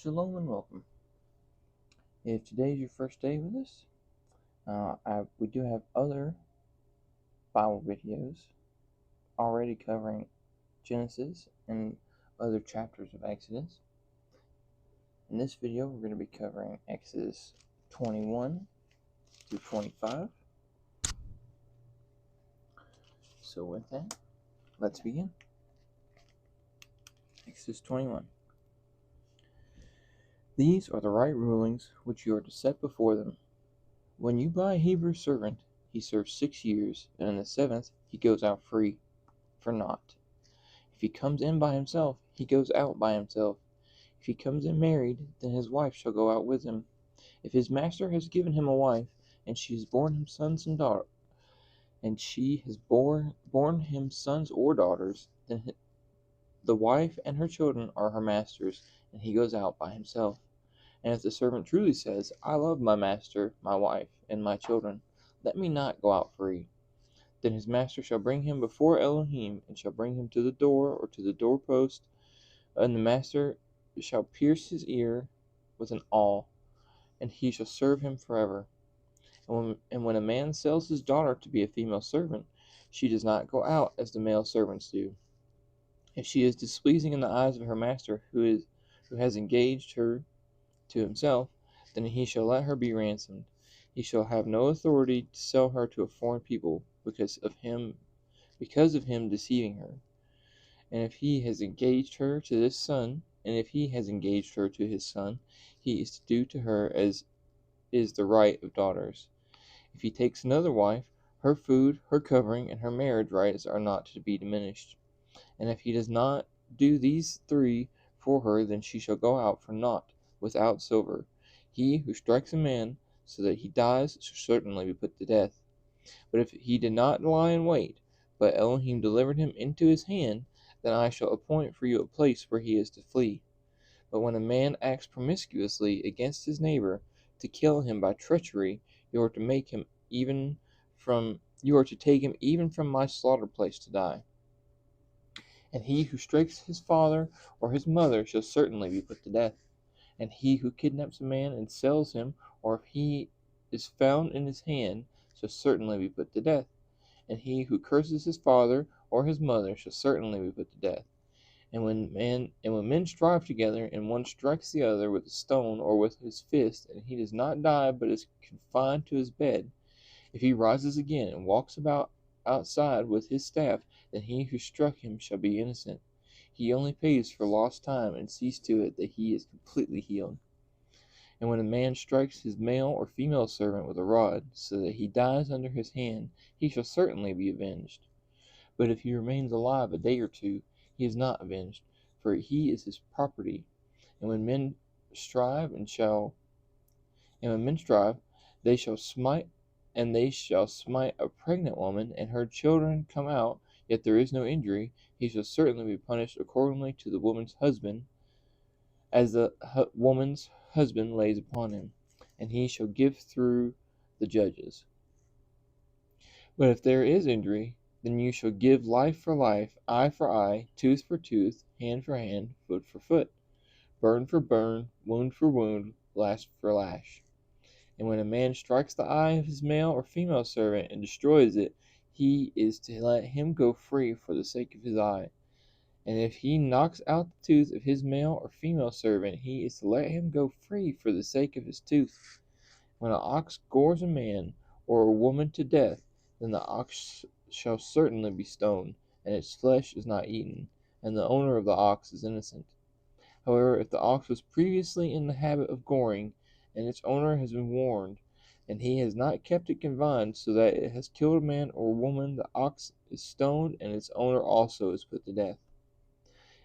Shalom and welcome. If today is your first day with us, we do have other Bible videos already covering Genesis and other chapters of Exodus. In this video, we're going to be covering Exodus 21 through 25. So with that, let's begin. Exodus 21. These are the right rulings which you are to set before them. When you buy a Hebrew servant, he serves 6 years, and in the 7th he goes out free, for naught. If he comes in by himself, he goes out by himself. If he comes in married, then his wife shall go out with him. If his master has given him a wife, and she has borne him sons and daughters, and she has borne him sons or daughters, then the wife and her children are her master's, and he goes out by himself. And if the servant truly says, I love my master, my wife, and my children, let me not go out free, then his master shall bring him before Elohim, and shall bring him to the door or to the doorpost, and the master shall pierce his ear with an awl, and he shall serve him forever. And when a man sells his daughter to be a female servant, she does not go out as the male servants do. If she is displeasing in the eyes of her master, who has engaged her to himself, then he shall let her be ransomed. He shall have no authority to sell her to a foreign people, because of him deceiving her. And if he has engaged her to his son, he is to do to her as is the right of daughters. If he takes another wife, her food, her covering, and her marriage rights are not to be diminished. And if he does not do these three for her, then she shall go out for naught, without silver. He who strikes a man so that he dies shall certainly be put to death. But if he did not lie in wait, but Elohim delivered him into his hand, then I shall appoint for you a place where he is to flee. But when a man acts promiscuously against his neighbor, to kill him by treachery, you are to take him even from my slaughter place to die. And he who strikes his father or his mother shall certainly be put to death. And he who kidnaps a man and sells him, or if he is found in his hand, shall certainly be put to death. And he who curses his father or his mother shall certainly be put to death. And when men strive together, and one strikes the other with a stone or with his fist, and he does not die, but is confined to his bed, if he rises again and walks about outside with his staff, then he who struck him shall be innocent. He only pays for lost time, and sees to it that he is completely healed. And when a man strikes his male or female servant with a rod, so that he dies under his hand, he shall certainly be avenged. But if he remains alive a day or two, he is not avenged, for he is his property. And when men strive, they shall smite a pregnant woman, and her children come out, yet there is no injury, he shall certainly be punished accordingly to the woman's husband, as the woman's husband lays upon him, and he shall give through the judges. But if there is injury, then you shall give life for life, eye for eye, tooth for tooth, hand for hand, foot for foot, burn for burn, wound for wound, lash for lash. And when a man strikes the eye of his male or female servant and destroys it, he is to let him go free for the sake of his eye. And if he knocks out the tooth of his male or female servant, he is to let him go free for the sake of his tooth. When an ox gores a man or a woman to death, then the ox shall certainly be stoned, and its flesh is not eaten, and the owner of the ox is innocent. However, if the ox was previously in the habit of goring, and its owner has been warned, and he has not kept it confined so that it has killed a man or woman, the ox is stoned, and its owner also is put to death.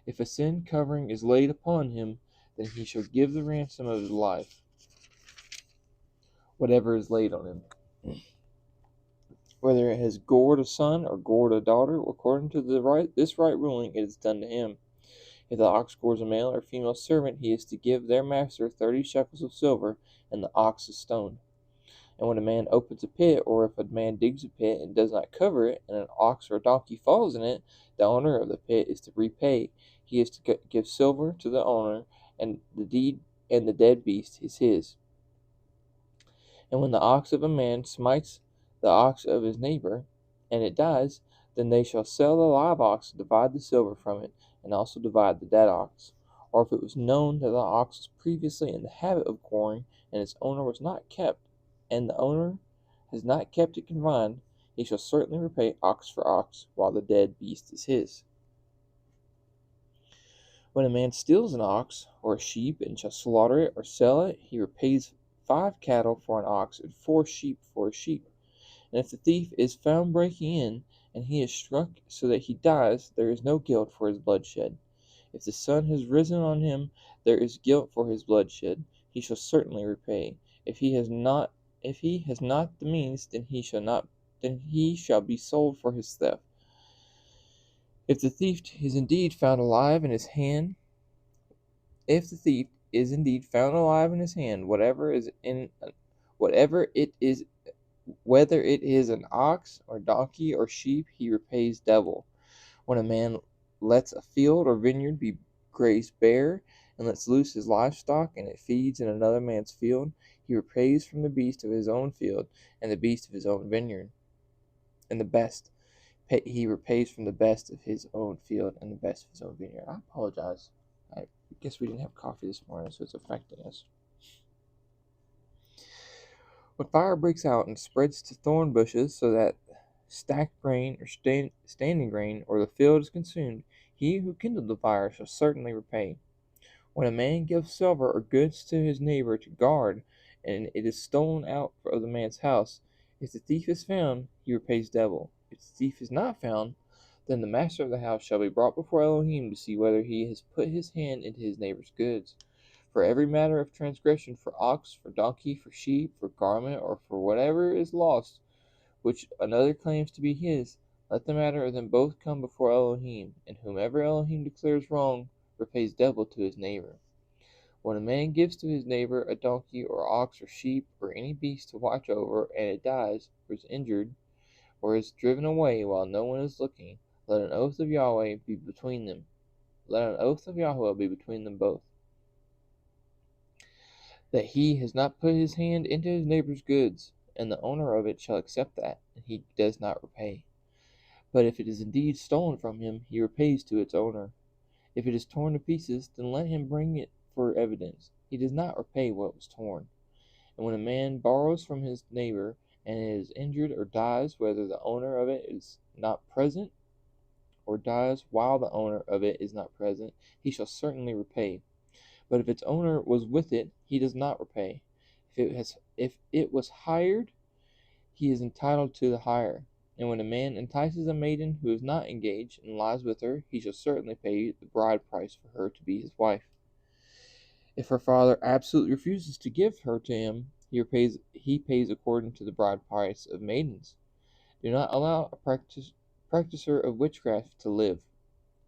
If a sin covering is laid upon him, then he shall give the ransom of his life, whatever is laid on him. Whether it has gored a son or gored a daughter, according to this right ruling, it is done to him. If the ox gores a male or female servant, he is to give their master 30 shekels of silver, and the ox is stoned. And when a man opens a pit, or if a man digs a pit and does not cover it, and an ox or a donkey falls in it, the owner of the pit is to repay. He is to give silver to the owner, and the deed and the dead beast is his. And when the ox of a man smites the ox of his neighbor, and it dies, then they shall sell the live ox, divide the silver from it, and also divide the dead ox. Or if it was known that the ox was previously in the habit of goring, and its owner was not kept, and the owner has not kept it confined, he shall certainly repay ox for ox, while the dead beast is his. When a man steals an ox or a sheep and shall slaughter it or sell it, he repays 5 cattle for an ox and 4 sheep for a sheep. And if the thief is found breaking in, and he is struck so that he dies, there is no guilt for his bloodshed. If the sun has risen on him, there is guilt for his bloodshed. He shall certainly repay. If he has not the means, then he shall be sold for his theft. If the thief is indeed found alive in his hand, whatever it is, whether it is an ox or donkey or sheep, he repays double. When a man lets a field or vineyard be grazed bare, and lets loose his livestock, and it feeds in another man's field, he repays from the beast of his own field, and the beast of his own vineyard, and he repays from the best of his own field and the best of his own vineyard. I apologize. I guess we didn't have coffee this morning, so it's affecting us. When fire breaks out and spreads to thorn bushes, so that stacked grain or standing grain or the field is consumed, he who kindled the fire shall certainly repay. When a man gives silver or goods to his neighbor to guard, and it is stolen out of the man's house, if the thief is found, he repays double. If the thief is not found, then the master of the house shall be brought before Elohim to see whether he has put his hand into his neighbor's goods. For every matter of transgression, for ox, for donkey, for sheep, for garment, or for whatever is lost, which another claims to be his, let the matter of them both come before Elohim, and whomever Elohim declares wrong repays double to his neighbor. When a man gives to his neighbor a donkey or ox or sheep or any beast to watch over, and it dies, or is injured, or is driven away while no one is looking, let an oath of Yahweh be between them. Let an oath of Yahweh be between them both, that he has not put his hand into his neighbor's goods, and the owner of it shall accept that, and he does not repay. But if it is indeed stolen from him, he repays to its owner. If it is torn to pieces, then let him bring it for evidence. He does not repay what was torn. And when a man borrows from his neighbor, and is injured or dies, whether the owner of it is not present, or dies while the owner of it is not present, he shall certainly repay. But if its owner was with it, he does not repay. If it was hired, he is entitled to the hire. And when a man entices a maiden who is not engaged and lies with her, he shall certainly pay the bride price for her to be his wife. If her father absolutely refuses to give her to him, he pays according to the bride price of maidens. Do not allow a practicer of witchcraft to live.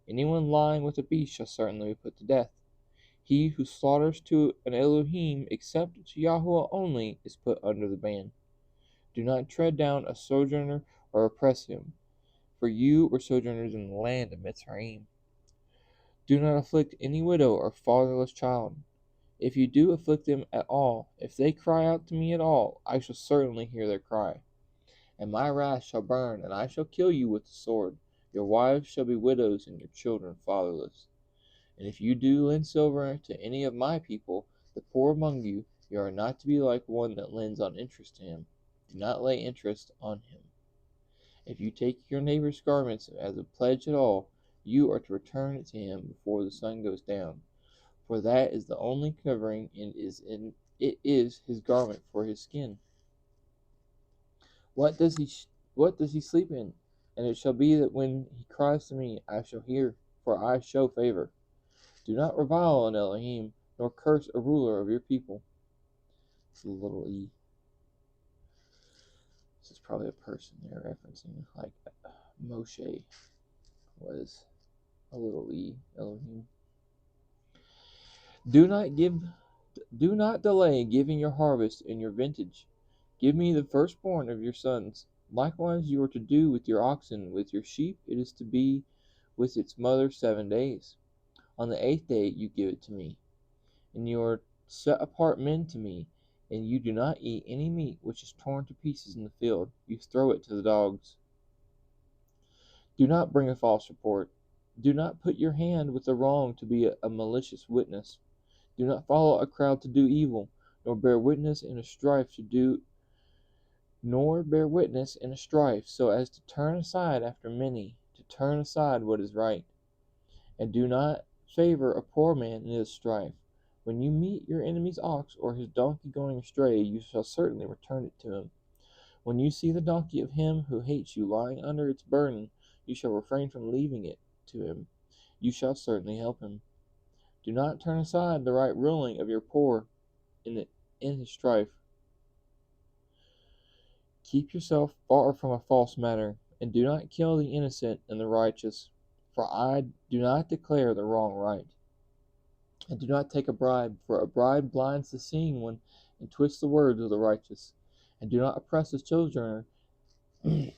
Anyone lying with a beast shall certainly be put to death. He who slaughters to an Elohim except to Yahweh only is put under the ban. Do not tread down a sojourner or oppress him, for you were sojourners in the land of Mitzrayim. Do not afflict any widow or fatherless child. If you do afflict them at all, if they cry out to me at all, I shall certainly hear their cry. And my wrath shall burn, and I shall kill you with the sword. Your wives shall be widows, and your children fatherless. And if you do lend silver to any of my people, the poor among you, you are not to be like one that lends on interest to him. Do not lay interest on him. If you take your neighbor's garments as a pledge at all, you are to return it to him before the sun goes down. For that is the only covering, and it is his garment for his skin. What does he sleep in? And it shall be that when he cries to me, I shall hear, for I show favor. Do not revile on Elohim, nor curse a ruler of your people. It's a little e. This is probably a person they're referencing, like Moshe was a little e, Elohim. Do not delay giving your harvest and your vintage. Give me the firstborn of your sons. Likewise you are to do with your oxen, with your sheep it is to be with its mother 7 days. On the 8th day you give it to me. And you are Set apart men to me, and you do not eat any meat which is torn to pieces in the field. You throw it to the dogs. Do not bring a false report. Do not put your hand with the wrong to be a malicious witness. Do not follow a crowd to do evil, nor bear witness in a strife so as to turn aside after many, to turn aside what is right. And do not favor a poor man in his strife. When you meet your enemy's ox or his donkey going astray, you shall certainly return it to him. When you see the donkey of him who hates you lying under its burden, you shall refrain from leaving it to him. You shall certainly help him. Do not turn aside the right ruling of your poor in his strife. Keep yourself far from a false matter, and do not kill the innocent and the righteous. For I do not declare the wrong right. And do not take a bribe, for a bribe blinds the seeing one and twists the words of the righteous. And do not oppress a sojourner, and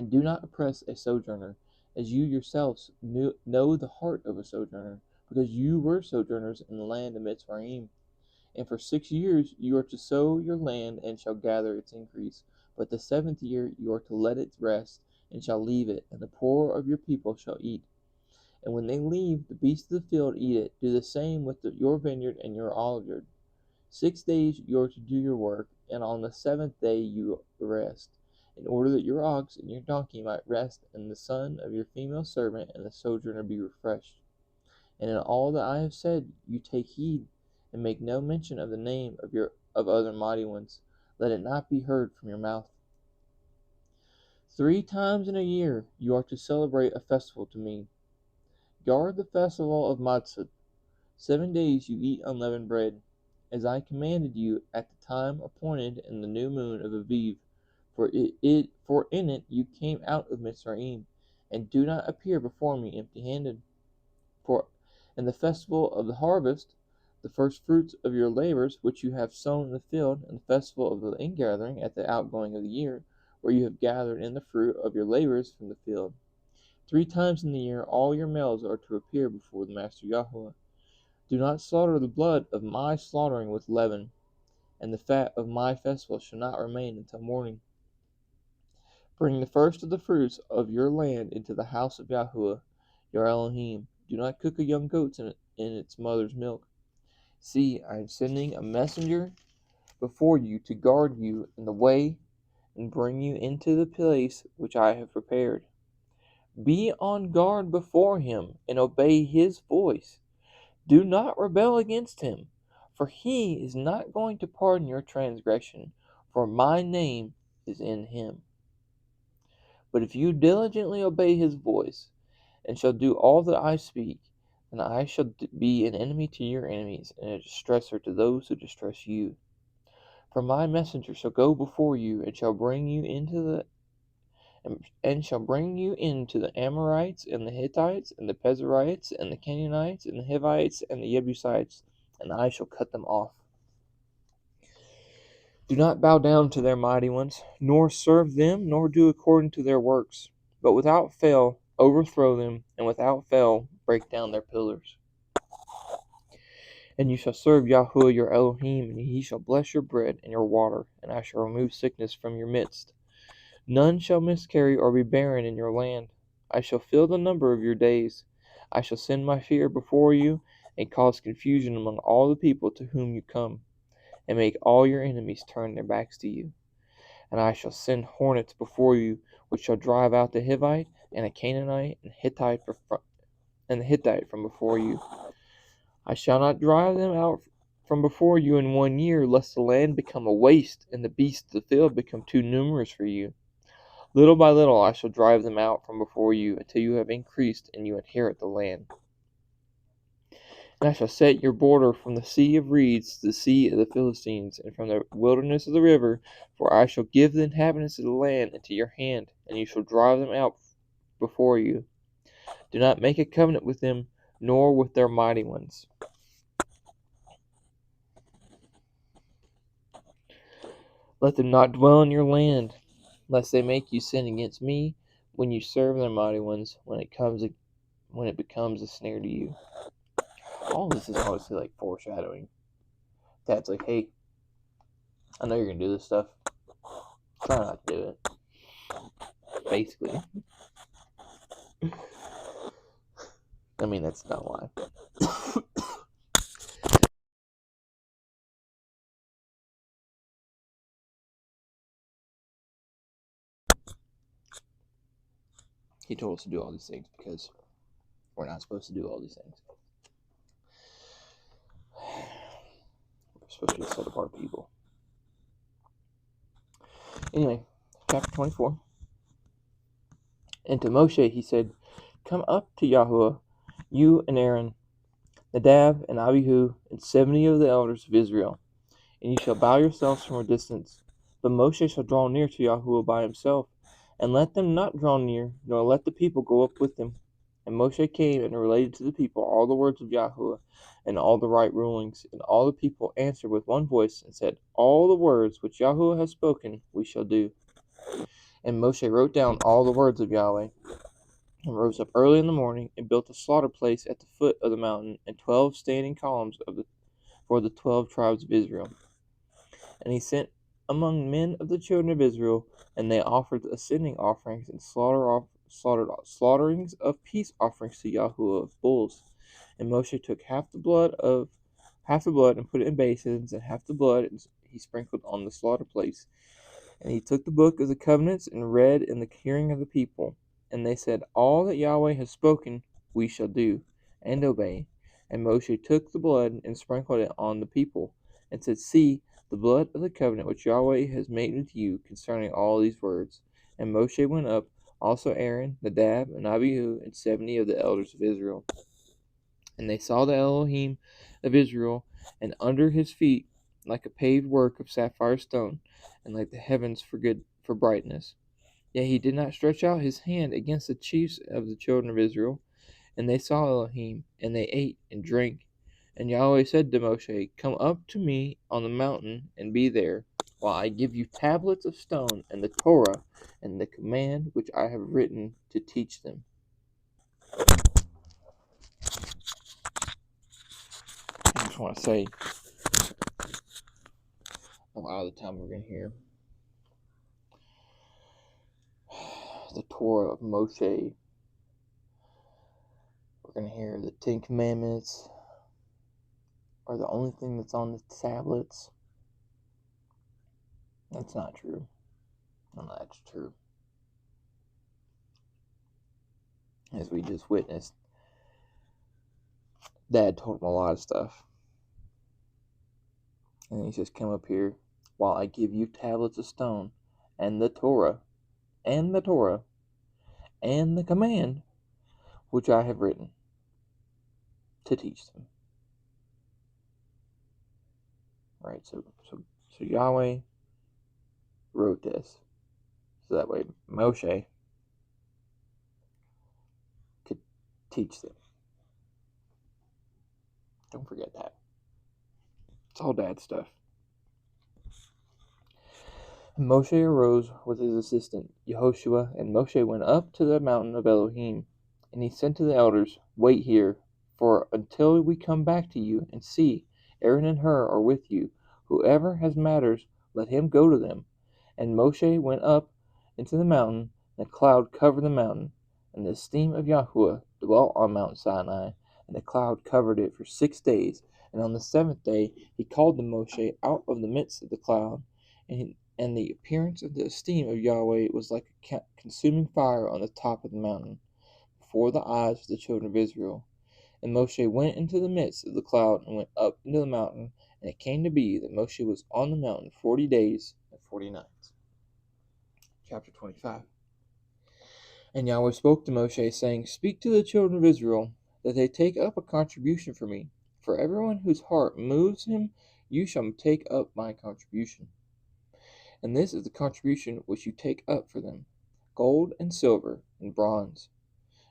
do not oppress a sojourner, as you yourselves know the heart of a sojourner, because you were sojourners in the land of Mitzrayim. And for 6 years you are to sow your land and shall gather its increase. But the 7th year you are to let it rest and shall leave it, and the poor of your people shall eat. And when they leave, the beasts of the field eat it. Do the same with your vineyard and your olive. 6 days you are to do your work, and on the 7th day you rest, in order that your ox and your donkey might rest, and the son of your female servant and the sojourner be refreshed. And in all that I have said you take heed, and make no mention of the name of other mighty ones. Let it not be heard from your mouth. 3 times in a year you are to celebrate a festival to me. Guard the festival of Matzah. 7 days you eat unleavened bread, as I commanded you at the time appointed in the new moon of Aviv. For in it you came out of Mitzrayim, and do not appear before me empty-handed. For in the festival of the harvest, the first fruits of your labors which you have sown in the field, and the festival of the ingathering at the outgoing of the year, where you have gathered in the fruit of your labors from the field. 3 times in the year all your males are to appear before the Master Yahweh. Do not slaughter the blood of my slaughtering with leaven, and the fat of my festival shall not remain until morning. Bring the first of the fruits of your land into the house of Yahweh, your Elohim. Do not cook a young goat in its mother's milk. See, I am sending a messenger before you to guard you in the way and bring you into the place which I have prepared. Be on guard before him and obey his voice. Do not rebel against him, for he is not going to pardon your transgression, for my name is in him. But if you diligently obey his voice, and shall do all that I speak, then I shall be an enemy to your enemies, and a distresser to those who distress you. For my messenger shall go before you, and shall bring you into the Amorites, and the Hittites, and the Perizzites, and the Canaanites, and the Hivites, and the Jebusites, and I shall cut them off. Do not bow down to their mighty ones, nor serve them, nor do according to their works, but without fail overthrow them, and without fail break down their pillars. And you shall serve Yahweh your Elohim, and he shall bless your bread and your water, and I shall remove sickness from your midst. None shall miscarry or be barren in your land. I shall fill the number of your days. I shall send my fear before you, and cause confusion among all the people to whom you come, and make all your enemies turn their backs to you. And I shall send hornets before you, which shall drive out the Hivite, and the Canaanite, and the Hittite from before you. I shall not drive them out from before you in 1 year, lest the land become a waste, and the beasts of the field become too numerous for you. Little by little I shall drive them out from before you, until you have increased and you inherit the land. And I shall set your border from the sea of reeds to the sea of the Philistines, and from the wilderness of the river, for I shall give the inhabitants of the land into your hand, and you shall drive them out before you. Do not make a covenant with them, nor with their mighty ones. Let them not dwell in your land, lest they make you sin against me when you serve their mighty ones, when it becomes a snare to you. All this is honestly like foreshadowing. Dad's like, hey, I know you're going to do this stuff. Try not to do it. Basically. I mean, that's not why. He told us to do all these things because we're not supposed to do all these things. We're supposed to be set apart people. Anyway, chapter 24. And to Moshe he said, come up to Yahuwah, you and Aaron, Nadab and Abihu, and 70 of the elders of Israel, and you shall bow yourselves from a distance. But Moshe shall draw near to Yahuwah by himself, and let them not draw near, nor let the people go up with him. And Moshe came and related to the people all the words of Yahuwah, and all the right rulings. And all the people answered with one voice, and said, all the words which Yahuwah has spoken we shall do. And Moshe wrote down all the words of Yahweh, and rose up early in the morning, and built a slaughter place at the foot of the mountain, and 12 standing columns for the 12 tribes of Israel. And he sent among men of the children of Israel, and they offered ascending offerings and slaughterings of peace offerings to Yahuwah of bulls. And Moshe took half the blood and put it in basins, and half the blood he sprinkled on the slaughter place. And he took the book of the covenants and read in the hearing of the people. And they said, all that Yahweh has spoken we shall do and obey. And Moshe took the blood and sprinkled it on the people, and said, see, the blood of the covenant which Yahweh has made with you concerning all these words. And Moshe went up, also Aaron, Nadab, and Abihu, and 70 of the elders of Israel. And they saw the Elohim of Israel, and under his feet like a paved work of sapphire stone, and like the heavens for brightness. Yet he did not stretch out his hand against the chiefs of the children of Israel. And they saw Elohim, and they ate and drank. And Yahweh said to Moshe, come up to me on the mountain, and be there, while I give you tablets of stone, and the Torah, and the command which I have written to teach them. I just want to say, a lot of the time we're going to hear the Torah of Moshe. We're going to hear the 10 Commandments are the only thing that's on the tablets. That's not true. None of that's true. As we just witnessed, Dad told him a lot of stuff. And he says, come up here while I give you tablets of stone, and the Torah, and the Torah, and the command which I have written to teach them. Right, so Yahweh wrote this, so that way Moshe could teach them. Don't forget that. It's all Dad stuff. And Moshe arose with his assistant Yehoshua, and Moshe went up to the mountain of Elohim. And he said to the elders, wait here, for until we come back to you, and see, Aaron and Hur are with you. Whoever has matters, let him go to them. And Moshe went up into the mountain, and a cloud covered the mountain. And the steam of Yahuwah dwelt on Mount Sinai, and the cloud covered it for 6 days. And on the 7th day he called to Moshe out of the midst of the cloud, and the appearance of the esteem of Yahweh was like a consuming fire on the top of the mountain, before the eyes of the children of Israel. And Moshe went into the midst of the cloud, and went up into the mountain. And it came to be that Moshe was on the mountain 40 days and 40 nights. Chapter 25. And Yahweh spoke to Moshe, saying, speak to the children of Israel, that they take up a contribution for me. For everyone whose heart moves him, you shall take up my contribution. And this is the contribution which you take up for them: gold and silver and bronze,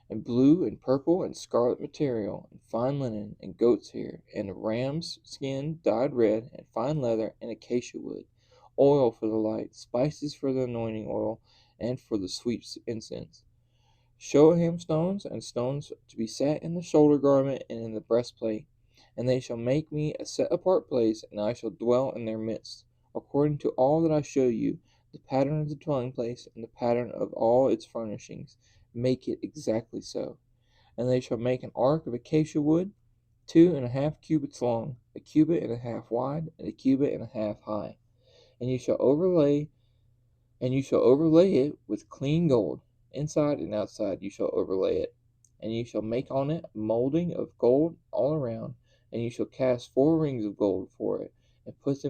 and blue and purple and scarlet material, and fine linen, and goat's hair, and a ram's skin dyed red, and fine leather, and acacia wood, oil for the light, spices for the anointing oil, and for the sweet incense, shoham stones, and stones to be set in the shoulder garment and in the breastplate, And they shall make me a set apart place, and I shall dwell in their midst. According to all that I show you, the pattern of the dwelling place, and the pattern of all its furnishings, make it exactly so. And they shall make an ark of acacia wood, 2.5 cubits long, a cubit and a half wide, and a cubit and a half high. And you shall overlay it with clean gold. Inside and outside you shall overlay it. And you shall make on it a molding of gold all around, and you shall cast 4 rings of gold for it, and put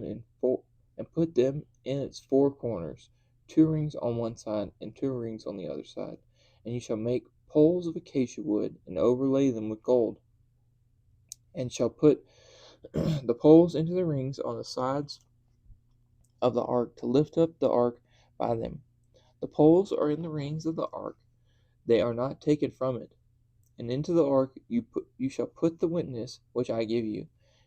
them in its 4 corners, 2 rings on one side and 2 rings on the other side. And you shall make poles of acacia wood, and overlay them with gold, and shall put the poles into the rings on the sides of the ark to lift up the ark by them. The poles are in the rings of the ark, they are not taken from it. And into the ark you shall put the witness which I give you.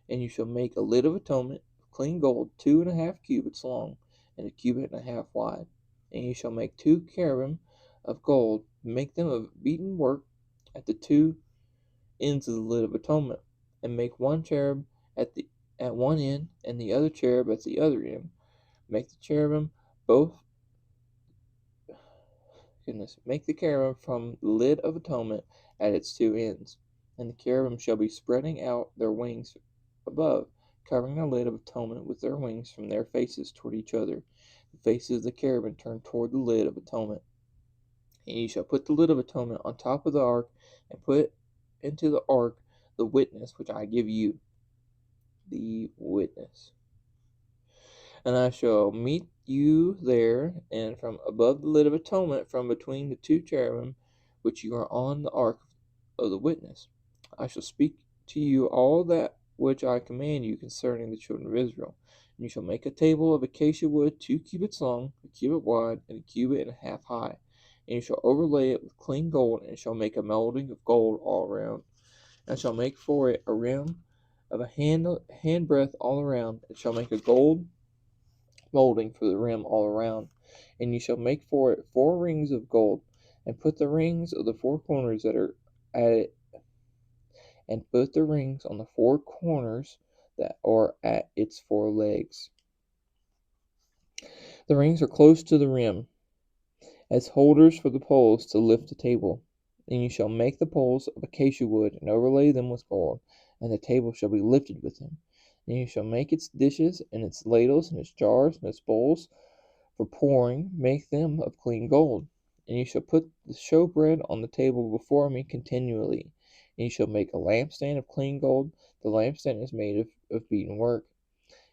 And you shall make a lid of atonement of clean gold, 2.5 cubits long, and a cubit and a half wide. And you shall make 2 cherubim of gold, make them of beaten work at the 2 ends of the lid of atonement, and make 1 cherub at one end, and the other cherub at the other end. Make the cherubim both Make the cherubim from the lid of atonement at its 2 ends. And the cherubim shall be spreading out their wings above, covering the lid of atonement with their wings from their faces toward each other. The faces of the cherubim turned toward the lid of atonement. And you shall put the lid of atonement on top of the ark, and put into the ark the witness which I give you. The witness. And I shall meet you there, and from above the lid of atonement, from between the 2 cherubim which you are on the ark of the witness, I shall speak to you all that which I command you concerning the children of Israel. And you shall make a table of acacia wood, 2 cubits long, a cubit wide, and a cubit and a half high. And you shall overlay it with clean gold, and shall make a molding of gold all around. And shall make for it a rim of a handbreadth all around, and shall make a gold molding for the rim all around. And you shall make for it 4 rings of gold, and put the rings of the 4 corners that are at it, and put the rings on the 4 corners that are at its 4 legs. The rings are close to the rim, as holders for the poles to lift the table. And you shall make the poles of acacia wood, and overlay them with gold, and the table shall be lifted with them. And you shall make its dishes, and its ladles, and its jars, and its bowls for pouring, make them of clean gold. And you shall put the showbread on the table before me continually. And you shall make a lampstand of clean gold. The lampstand is made of beaten work.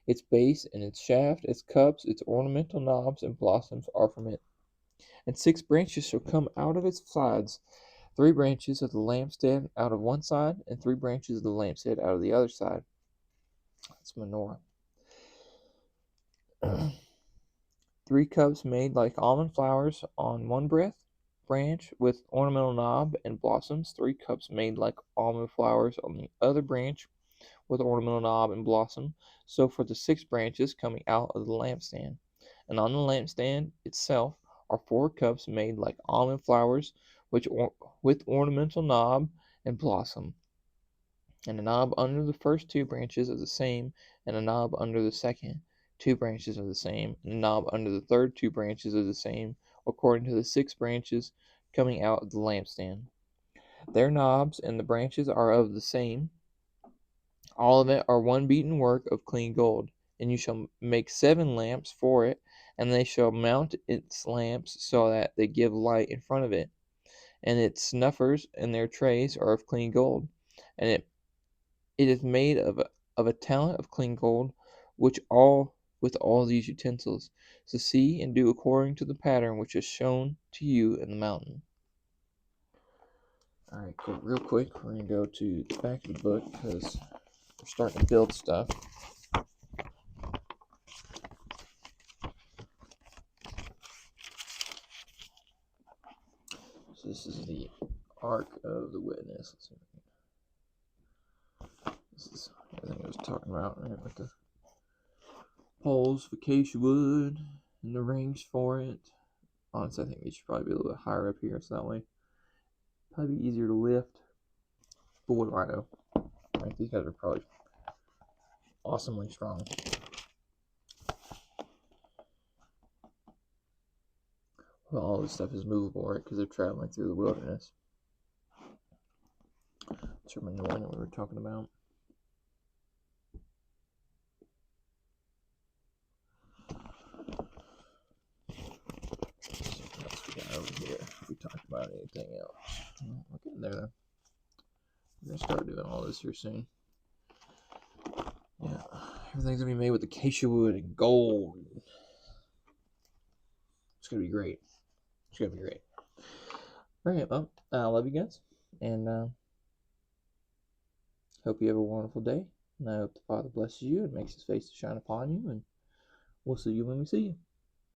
Its base and its shaft, its cups, its ornamental knobs and blossoms are from it. And 6 branches shall come out of its sides, 3 branches of the lampstand out of one side, and 3 branches of the lampstand out of the other side. That's menorah. 3 cups made like almond flowers on one branch with ornamental knob and blossoms. 3 cups made like almond flowers on the other branch with ornamental knob and blossom. So for the 6 branches coming out of the lampstand. And on the lampstand itself are 4 cups made like almond flowers, with ornamental knob and blossom. And a knob under the first 2 branches of the same, and a knob under the second 2 branches of the same, and a knob under the third 2 branches of the same, according to the 6 branches coming out of the lampstand. Their knobs and the branches are of the same. All of it are one beaten work of clean gold. And you shall make 7 lamps for it, and they shall mount its lamps so that they give light in front of it. And its snuffers and their trays are of clean gold. And it is made of a talent of clean gold, with all these utensils. So see and do according to the pattern which is shown to you in the mountain. Alright, cool. Real quick, we're going to go to the back of the book because we're starting to build stuff. So this is the Ark of the Witness. Let's see. This is everything I was talking about, right? With the poles for acacia wood and the rings for it. Honestly, I think they should probably be a little bit higher up here, so that way probably be easier to lift. But what do I know? Right, these guys are probably awesomely strong. Well, all this stuff is movable, right? Because they're traveling through the wilderness. Let's remember the one that we were talking about. What else we got over here? If we talked about anything else. Well, we're getting there, though. We're going to start doing all this here soon. Yeah, everything's going to be made with acacia wood and gold. It's going to be great. It's going to be great. All right, well, I love you guys. And hope you have a wonderful day. And I hope the Father blesses you and makes his face to shine upon you. And we'll see you when we see you.